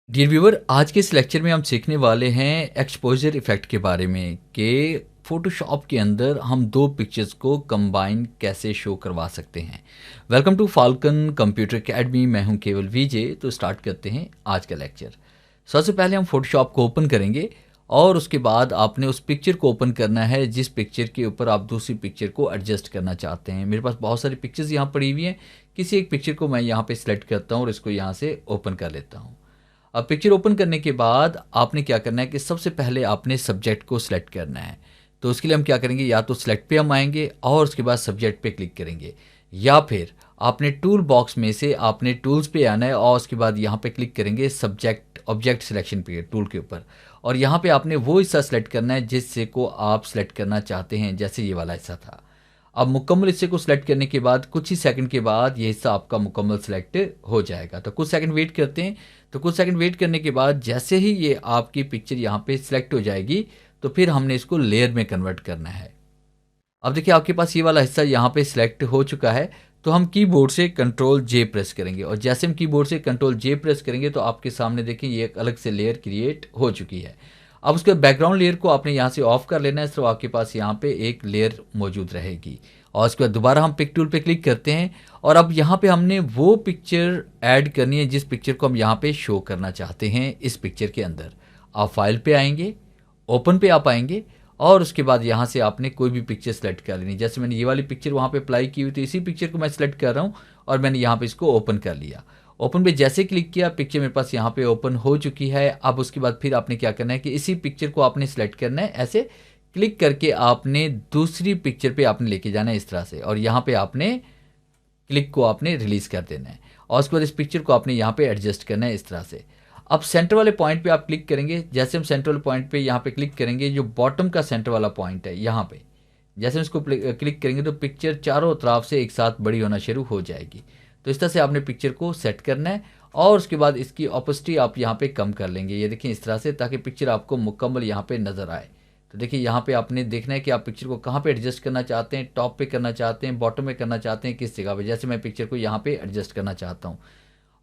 Dear viewer, आज के इस लेक्चर में हम सीखने वाले हैं एक्सपोजर इफेक्ट के बारे में कि फोटोशॉप के अंदर हम दो पिक्चर्स को कंबाइन कैसे शो करवा सकते हैं। Welcome to Falcon computer academy. मैं हूं केवल विजय। तो स्टार्ट करते हैं आज का लेक्चर। सबसे पहले हम फोटोशॉप को ओपन करेंगे और उसके बाद आपने उस पिक्चर को ओपन करना है जिस पिक्चर के ऊपर आप दूसरी पिक्चर को एडजस्ट करना चाहते हैं। मेरे पास बहुत सारी पिक्चर्स यहाँ पड़ी हुई हैं। किसी एक पिक्चर को मैं यहाँ पे सिलेक्ट करता हूँ और इसको यहाँ से ओपन कर लेता हूँ। अब पिक्चर ओपन करने के बाद आपने क्या करना है कि सबसे पहले आपने सब्जेक्ट को सिलेक्ट करना है। तो उसके लिए हम क्या करेंगे, या तो सिलेक्ट पे हम आएंगे और उसके बाद सब्जेक्ट पे क्लिक करेंगे, या फिर आपने टूल बॉक्स में से आपने टूल्स पे आना है और उसके बाद यहाँ पे क्लिक करेंगे सब्जेक्ट ऑब्जेक्ट सिलेक्शन पे टूल के ऊपर, और यहाँ पे आपने वो हिस्सा सेलेक्ट करना है जिस हिस्से को आप सिलेक्ट करना चाहते हैं। जैसे ये वाला हिस्सा था। अब मुकम्मल हिस्से को सिलेक्ट करने के बाद कुछ ही सेकंड के बाद ये हिस्सा आपका मुकम्मल सिलेक्ट हो जाएगा। तो कुछ सेकंड वेट करते हैं। तो कुछ सेकंड वेट करने के बाद जैसे ही ये आपकी पिक्चर यहाँ पे सिलेक्ट हो जाएगी तो फिर हमने इसको लेयर में कन्वर्ट करना है। अब देखिए आपके पास ये वाला हिस्सा यहाँ पे सिलेक्ट हो चुका है। तो हम कीबोर्ड से कंट्रोल जे प्रेस करेंगे और जैसे हम कीबोर्ड से कंट्रोल जे प्रेस करेंगे तो आपके सामने देखिए ये एक अलग से लेयर क्रिएट हो चुकी है। अब उसके बैकग्राउंड लेयर को आपने यहाँ से ऑफ कर लेना है, सिर्फ आपके पास यहाँ पे एक लेयर मौजूद रहेगी। और उसके बाद दोबारा हम पिक टूल पे क्लिक करते हैं और अब यहाँ पे हमने वो पिक्चर ऐड करनी है जिस पिक्चर को हम यहाँ पे शो करना चाहते हैं। इस पिक्चर के अंदर आप फाइल पे आएंगे, ओपन पे आप आएंगे और उसके बाद यहाँ से आपने कोई भी पिक्चर सेलेक्ट कर लेनी। जैसे मैंने ये वाली पिक्चर वहाँ पे अप्लाई की हुई, तो इसी पिक्चर को मैं सेलेक्ट कर रहा हूँ और मैंने यहाँ पे इसको ओपन कर लिया। ओपन पे जैसे क्लिक किया, पिक्चर मेरे पास यहाँ पे ओपन हो चुकी है। अब उसके बाद फिर आपने क्या करना है कि इसी पिक्चर को आपने सेलेक्ट करना है, ऐसे क्लिक करके आपने दूसरी पिक्चर पे आपने लेके जाना है इस तरह से, और यहाँ पे आपने क्लिक को आपने रिलीज कर देना है और उसके बाद इस पिक्चर को आपने यहाँ पे एडजस्ट करना है इस तरह से। अब सेंटर वाले पॉइंट पे आप क्लिक करेंगे। जैसे हम सेंटर वाले पॉइंट पे यहाँ पे क्लिक करेंगे, जो बॉटम का सेंटर वाला पॉइंट है यहाँ पे, जैसे हम इसको क्लिक करेंगे तो पिक्चर चारों तरफ से एक साथ बड़ी होना शुरू हो जाएगी। तो इस तरह से आपने पिक्चर को सेट करना है और उसके बाद इसकी ऑपोसिटी आप यहाँ पे कम कर लेंगे, ये देखिए इस तरह से, ताकि पिक्चर आपको मुकम्मल यहाँ पे नजर आए। तो देखिए यहाँ पे आपने देखना है कि आप पिक्चर को कहाँ पे एडजस्ट करना चाहते हैं, टॉप पे करना चाहते हैं, बॉटम में करना चाहते हैं, किस जगह पे। जैसे मैं पिक्चर को यहाँ पे एडजस्ट करना चाहता हूँ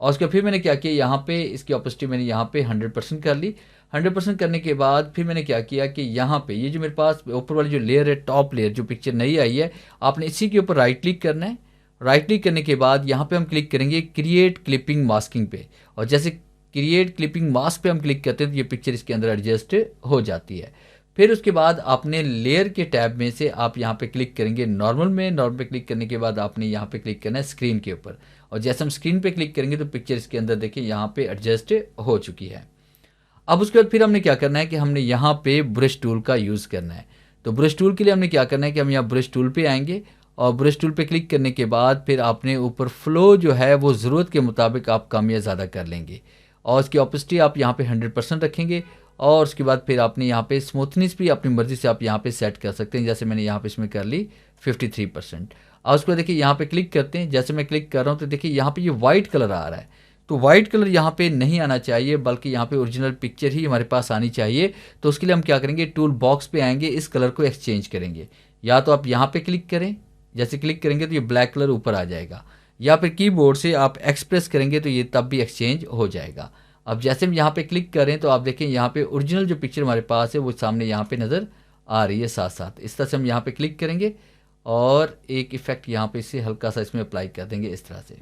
और उसके फिर मैंने क्या किया, यहाँ पे इसकी ऑपोसिटी मैंने यहाँ पे 100% कर ली। 100% करने के बाद फिर मैंने क्या किया कि यहाँ पे ये जो मेरे पास ऊपर वाली जो लेयर है, टॉप लेयर जो पिक्चर नई आई है, आपने इसी के ऊपर राइट क्लिक करना है। राइट क्लिक करने के बाद यहाँ पे हम क्लिक करेंगे क्रिएट क्लिपिंग मास्किंग पे, और जैसे क्रिएट क्लिपिंग मास्क पे हम क्लिक करते हैं तो ये पिक्चर इसके अंदर एडजस्ट हो जाती है। फिर उसके बाद आपने लेयर के टैब में से आप यहाँ पे क्लिक करेंगे नॉर्मल में। नॉर्मल पे क्लिक करने के बाद आपने यहाँ पे क्लिक करना है स्क्रीन के ऊपर, और जैसे हम स्क्रीन पे क्लिक करेंगे तो पिक्चर इसके अंदर देखिए यहाँ पे एडजस्ट हो चुकी है। अब उसके बाद फिर हमने क्या करना है कि हमने यहाँ पे ब्रश टूल का यूज़ करना है। तो ब्रश टूल के लिए हमने क्या करना है कि हम यहाँ ब्रश टूल पे आएंगे और ब्रश टूल पे क्लिक करने के बाद फिर आपने ऊपर फ्लो जो है वो ज़रूरत के मुताबिक आप कम या ज़्यादा कर लेंगे, और उसकी ऑपोसिटी आप यहाँ पे 100% रखेंगे। और उसके बाद फिर आपने यहाँ पे स्मूथनेस भी अपनी मर्जी से आप यहाँ पे सेट कर सकते हैं। जैसे मैंने यहाँ पे इसमें कर ली 53%। और उसके बाद देखिए यहाँ पे क्लिक करते हैं। जैसे मैं क्लिक कर रहा हूँ तो देखिए यहाँ पे ये वाइट कलर आ रहा है। तो वाइट कलर यहाँ पे नहीं आना चाहिए, बल्कि यहाँ पे ओरिजिनल पिक्चर ही हमारे पास आनी चाहिए। तो उसके लिए हम क्या करेंगे, टूल बॉक्स पे आएंगे, इस कलर को एक्सचेंज करेंगे। या तो आप यहाँ पे क्लिक करें, जैसे क्लिक करेंगे तो ये ब्लैक कलर ऊपर आ जाएगा, या फिर कीबोर्ड से आप एक्सप्रेस करेंगे तो ये तब भी एक्सचेंज हो जाएगा। अब जैसे हम यहाँ पे क्लिक करें तो आप देखें यहाँ पे ओरिजिनल जो पिक्चर हमारे पास है वो सामने यहाँ पे नज़र आ रही है साथ साथ। इस तरह से हम यहाँ पे क्लिक करेंगे और एक इफेक्ट यहाँ पे इसे हल्का सा इसमें अप्लाई कर देंगे इस तरह से।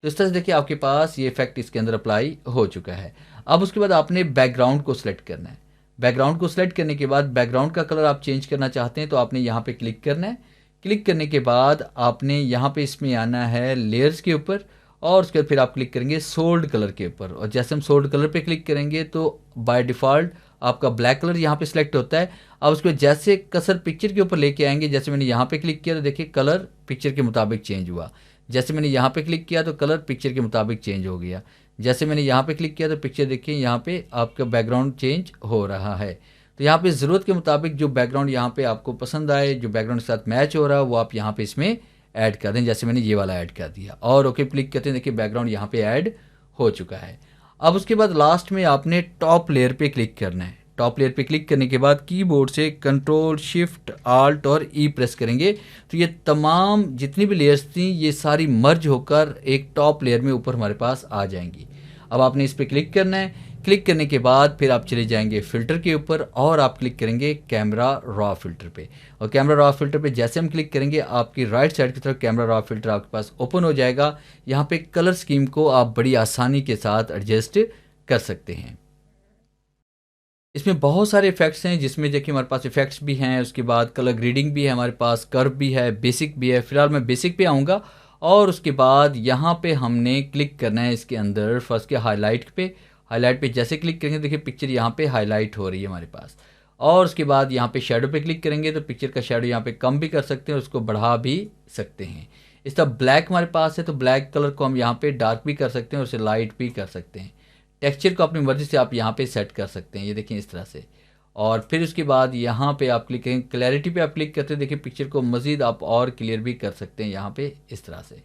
तो इस तरह से देखिए आपके पास ये इफेक्ट इसके अंदर अप्लाई हो चुका है। अब उसके बाद आपने बैकग्राउंड को सिलेक्ट करना है। बैकग्राउंड को सिलेक्ट करने के बाद बैकग्राउंड का कलर आप चेंज करना चाहते हैं तो आपने यहाँ पे क्लिक करना है। क्लिक करने के बाद आपने यहाँ पे इसमें आना है लेयर्स के ऊपर, और उसके बाद फिर आप क्लिक करेंगे सोल्ड कलर के ऊपर, और जैसे हम सोल्ड कलर पे क्लिक करेंगे तो बाय डिफ़ॉल्ट आपका ब्लैक कलर यहाँ पे सिलेक्ट होता है। अब उसके बाद जैसे कसर पिक्चर के ऊपर लेके आएंगे, जैसे मैंने यहाँ पे क्लिक किया तो देखिए कलर पिक्चर के मुताबिक चेंज हुआ। जैसे मैंने यहाँ पे क्लिक किया तो कलर पिक्चर के मुताबिक चेंज हो गया। जैसे मैंने यहाँ पे क्लिक किया तो पिक्चर देखिए यहाँ पे आपका बैकग्राउंड चेंज हो रहा है। तो यहाँ पे ज़रूरत के मुताबिक जो बैकग्राउंड यहाँ पे आपको पसंद आए, जो बैकग्राउंड के साथ मैच हो रहा है, वो आप यहाँ पे इसमें ऐड कर दें। जैसे मैंने ये वाला ऐड कर दिया और ओके क्लिक करते हैं, देखिए बैकग्राउंड यहाँ पे ऐड हो चुका है। अब उसके बाद लास्ट में आपने टॉप लेयर पे क्लिक करना है। टॉप लेयर पे क्लिक करने के बाद कीबोर्ड से कंट्रोल शिफ्ट आल्ट और ई प्रेस करेंगे तो ये तमाम जितनी भी लेयर्स थी ये सारी मर्ज होकर एक टॉप लेयर में ऊपर हमारे पास आ जाएंगी। अब आपने इस पर क्लिक करना है। क्लिक करने के बाद फिर आप चले जाएंगे फ़िल्टर के ऊपर और आप क्लिक करेंगे कैमरा रॉ फ़िल्टर पे। और कैमरा रॉ फ़िल्टर पे जैसे हम क्लिक करेंगे आपकी राइट साइड की तरफ कैमरा रॉ फ़िल्टर आपके पास ओपन हो जाएगा। यहाँ पे कलर स्कीम को आप बड़ी आसानी के साथ एडजस्ट कर सकते हैं। इसमें बहुत सारे इफ़ेक्ट्स हैं, जिसमें देखिए हमारे पास इफ़ेक्ट्स भी हैं, उसके बाद कलर ग्रेडिंग भी है, हमारे पास कर्व भी है, बेसिक भी है। फ़िलहाल मैं बेसिक पे आऊँगा और उसके बाद यहाँ पे हमने क्लिक करना है इसके अंदर फर्स्ट के हाईलाइट पे। हाईलाइट पे जैसे क्लिक करेंगे देखिए पिक्चर यहाँ पे हाईलाइट हो रही है हमारे पास। और उसके बाद यहाँ पे शैडो पे क्लिक करेंगे तो पिक्चर का शैडो यहाँ पे कम भी कर सकते हैं, उसको बढ़ा भी सकते हैं। इस तरह ब्लैक हमारे पास है तो ब्लैक कलर को हम यहाँ पे डार्क भी कर सकते हैं और उसे लाइट भी कर सकते हैं। टेक्सचर को अपनी मर्ज़ी से आप यहाँ पे सेट कर सकते हैं, ये देखिए इस तरह से। और फिर उसके बाद यहाँ पे आप क्लिक करेंगे, क्लैरिटी पे आप क्लिक करते हैं, देखिए पिक्चर को मज़ीद आप और क्लियर भी कर सकते हैं यहाँ पे इस तरह से।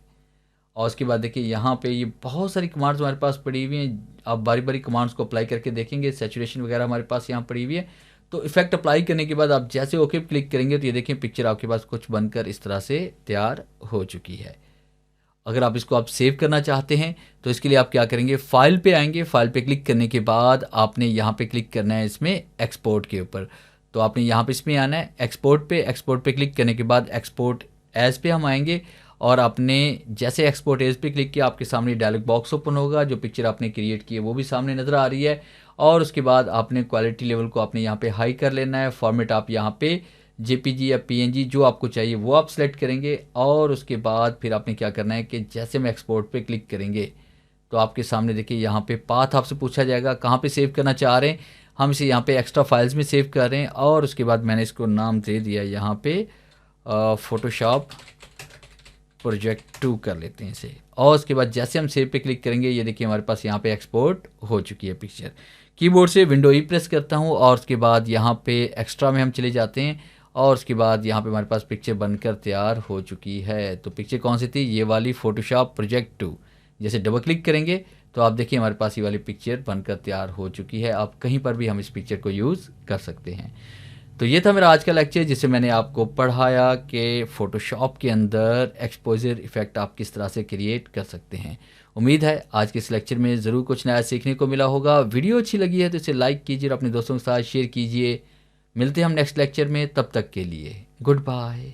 और उसके बाद देखिए यहाँ पे ये बहुत सारी कमांड्स हमारे पास पड़ी हुई हैं, आप बारी बारी कमांड्स को अप्लाई करके देखेंगे। सैचुरेशन वगैरह हमारे पास यहाँ पड़ी हुई है। तो इफेक्ट अप्लाई करने के बाद आप जैसे ओके क्लिक करेंगे तो ये देखिए पिक्चर आपके पास कुछ बनकर इस तरह से तैयार हो चुकी है। अगर आप इसको आप सेव करना चाहते हैं तो इसके लिए आप क्या करेंगे, फाइल पे आएंगे। फाइल पे क्लिक करने के बाद आपने यहाँ पे क्लिक करना है इसमें एक्सपोर्ट के ऊपर। तो आपने यहाँ पे इसमें आना है एक्सपोर्ट पे। एक्सपोर्ट पे क्लिक करने के बाद एक्सपोर्ट एज पे हम आएंगे और आपने जैसे एक्सपोर्ट एज पे क्लिक किया आपके सामने डायलॉग बॉक्स ओपन होगा। जो पिक्चर आपने क्रिएट की है वो भी सामने नज़र आ रही है। और उसके बाद आपने क्वालिटी लेवल को आपने यहाँ पे हाई कर लेना है। फॉर्मेट आप यहाँ पे जेपीजी या पीएनजी जो आपको चाहिए वो आप सेलेक्ट करेंगे। और उसके बाद फिर आपने क्या करना है कि जैसे हम एक्सपोर्ट पे क्लिक करेंगे तो आपके सामने देखिए यहाँ पे पाथ आपसे पूछा जाएगा कहाँ पे सेव करना चाह रहे हैं। हम इसे यहाँ पे एक्स्ट्रा फाइल्स में सेव कर रहे हैं और उसके बाद मैंने इसको नाम दे दिया यहाँ पे फोटोशॉप प्रोजेक्ट 2 कर लेते हैं इसे। और उसके बाद जैसे हम सेव पे क्लिक करेंगे ये देखिए हमारे पास यहाँ पे एक्सपोर्ट हो चुकी है पिक्चर। कीबोर्ड से विंडो ई प्रेस करता हूँ और उसके बाद यहाँ पे एक्स्ट्रा में हम चले जाते हैं और उसके बाद यहाँ पे हमारे पास पिक्चर बनकर तैयार हो चुकी है। तो पिक्चर कौन सी थी, ये वाली फोटोशॉप प्रोजेक्ट 2। जैसे डबल क्लिक करेंगे तो आप देखिए हमारे पास ये वाली पिक्चर बनकर तैयार हो चुकी है। आप कहीं पर भी हम इस पिक्चर को यूज़ कर सकते हैं। तो ये था मेरा आज का लेक्चर जिससे मैंने आपको पढ़ाया कि फ़ोटोशॉप के अंदर एक्सपोजर इफ़ेक्ट आप किस तरह से क्रिएट कर सकते हैं। उम्मीद है आज के इस लेक्चर में ज़रूर कुछ नया सीखने को मिला होगा। वीडियो अच्छी लगी है तो इसे लाइक कीजिए और अपने दोस्तों के साथ शेयर कीजिए। मिलते हैं हम नेक्स्ट लेक्चर में, तब तक के लिए गुड बाय।